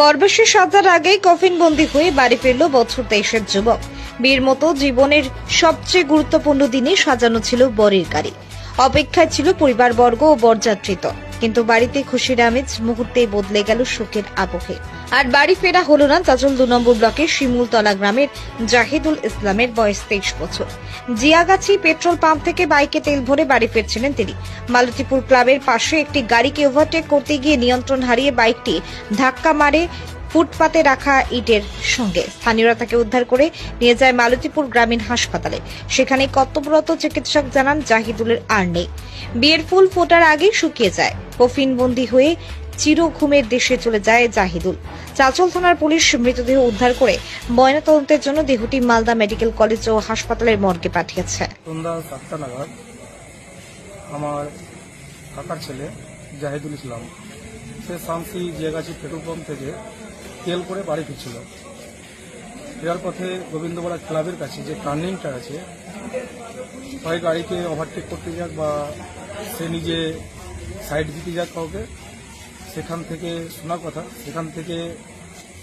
বর্ষে সাজার আগেই কফিনবন্দি হয়ে বাড়ি ফিরল বছর 23-এর যুবক। বিয়ের মতো জীবনের সবচেয়ে গুরুত্বপূর্ণ দিনে সাজানো ছিল বরের গাড়ি। অপেক্ষায় ছিল পরিবারবর্গ ও বরযাত্রীত, কিন্তু বাড়িতে খুশির আমেজ মুহূর্তেই বদলে গেল শোকের আবহে। আর বাড়ি ফেরা হলো না চাচল 2 নম্বর ব্লকের শিমুলতলা গ্রামের জাহিদুল ইসলামের, বয়স 23 বছর। জিয়াগাছি পেট্রোল পাম্প থেকে বাইকে তেল ভরে বাড়ি ফিরছিলেন তিনি। মালতীপুর ক্লাবের পাশে একটি গাড়িকে ওভারটেক করতে গিয়ে নিয়ন্ত্রণ হারিয়ে বাইকটি ধাক্কা মারে ফুটপাতে রাখা ইটের সঙ্গে। স্থানীয়রা তাকে উদ্ধার করে নিয়ে যায় মালতীপুর গ্রামীণ হাসপাতালে। সেখানে কর্তব্যরত চিকিৎসক জানান জাহিদুলের আর নেই। বিয়ের ফুল ফোটার আগেই শুকিয়ে যায়। কফিনবন্দি হয়ে চির ঘুমের দেশে চলে যায় জাহিদুল। চাচল থানার পুলিশ মৃতদেহ উদ্ধার করে ময়নাতদন্তের জন্য দেহটি মালদা মেডিকেল কলেজ ও হাসপাতালের মর্গে পাঠিয়েছে। সন্ধ্যা 7টা নাগাদ আমার কাকার ছেলে জাহিদুল ইসলাম সে শামসি জিয়াগাছি পেট্রোল পাম্প থেকে তেল করে বাড়ি ফিরছিল। ফেরার পথে গোবিন্দপাড়া ক্লাবের কাছে যে টার্নিংটা আছে, হয় গাড়িকে ওভারটেক করতে যাক বা সে নিজে সাইড দিতে যাক কাউকে, সেখান থেকে শোনা কথা, সেখান থেকে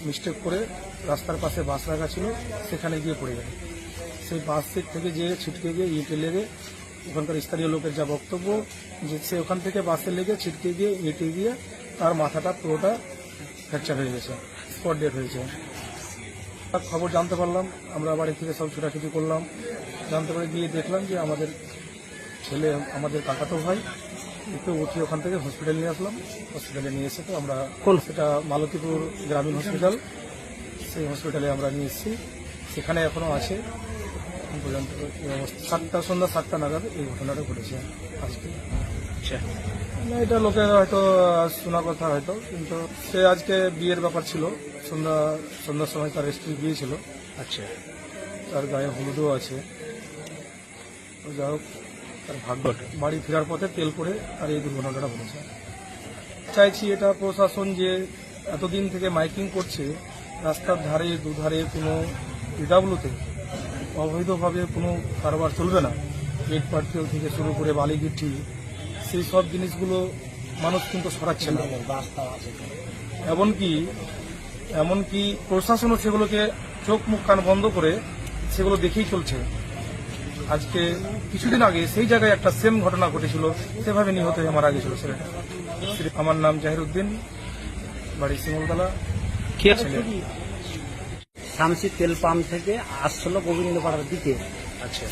মিস্টেক করে রাস্তার পাশে বাস রাখা ছিল, সেখানে গিয়ে পড়ে যায়। সেই বাস সিট থেকে যে ছিটকে গিয়ে ইটে লেগে, ওখানকার স্থানীয় লোকের যা বক্তব্য যে সে ওখান থেকে বাসে লেগে ছিটকে গিয়ে ইটে গিয়ে তার মাথাটা পুরোটা ফ্র্যাকচার হয়ে গেছে, স্পট ডেথ হয়েছে। খবর জানতে পারলাম, আমরা বাড়ি থেকে সব ছোটাছুটি করলাম, জানতে পারে গিয়ে দেখলাম যে আমাদের ছেলে, আমাদের কাকাতো ভাই, একটু উঠে ওখান থেকে হসপিটাল নিয়ে আসলাম। হসপিটালে নিয়ে এসে তো আমরা সেটা মালতীপুর গ্রামীণ হসপিটাল, সেই হসপিটালে আমরা নিয়ে এসেছি। সেখানে এখনো আছে পর্যন্ত। সন্ধ্যা 7টা নাগাদ এই ঘটনাটা ঘটেছে আজকে। না, এটা লোকের হয়তো শোনা কথা হয়তো, কিন্তু সে আজকে বিয়ের ব্যাপার ছিল, সন্ধ্যার সময় তার স্ত্রী বিয়ে ছিল। আচ্ছা, তার গায়ে হলুদও আছে। যাই হোক, তার ভাগ্য বাড়ি ফেরার পথে তেল করে আর এই দুর্ঘটনাটা ঘটেছে। চাইছি এটা প্রশাসন যে এতদিন থেকে মাইকিং করছে, রাস্তার ধারে দুধারে কোনো ইটাগুলোতে অবৈধভাবে কোনো কারবার চলবে না, ইট পাটকেল থেকে শুরু করে বালিগিটি, সেই সব জিনিসগুলো মানুষ কিন্তু সরাচ্ছে না। এমনকি প্রশাসনও সেগুলোকে চোখ মুখ কান বন্ধ করে সেগুলো দেখেই চলছে। আজকে কিছুদিন আগে সেই জায়গায় একটা সেম ঘটনা ঘটেছিল, সেভাবে নিহত হয়ে মারা গেছিল ছেলেটা। আমার নাম জাহিরউদ্দিন, বাড়ি শিমুলতলা। শামসি তেল পাম্প থেকে আসছিল গোবিন্দপাড়ার দিকে। আচ্ছা।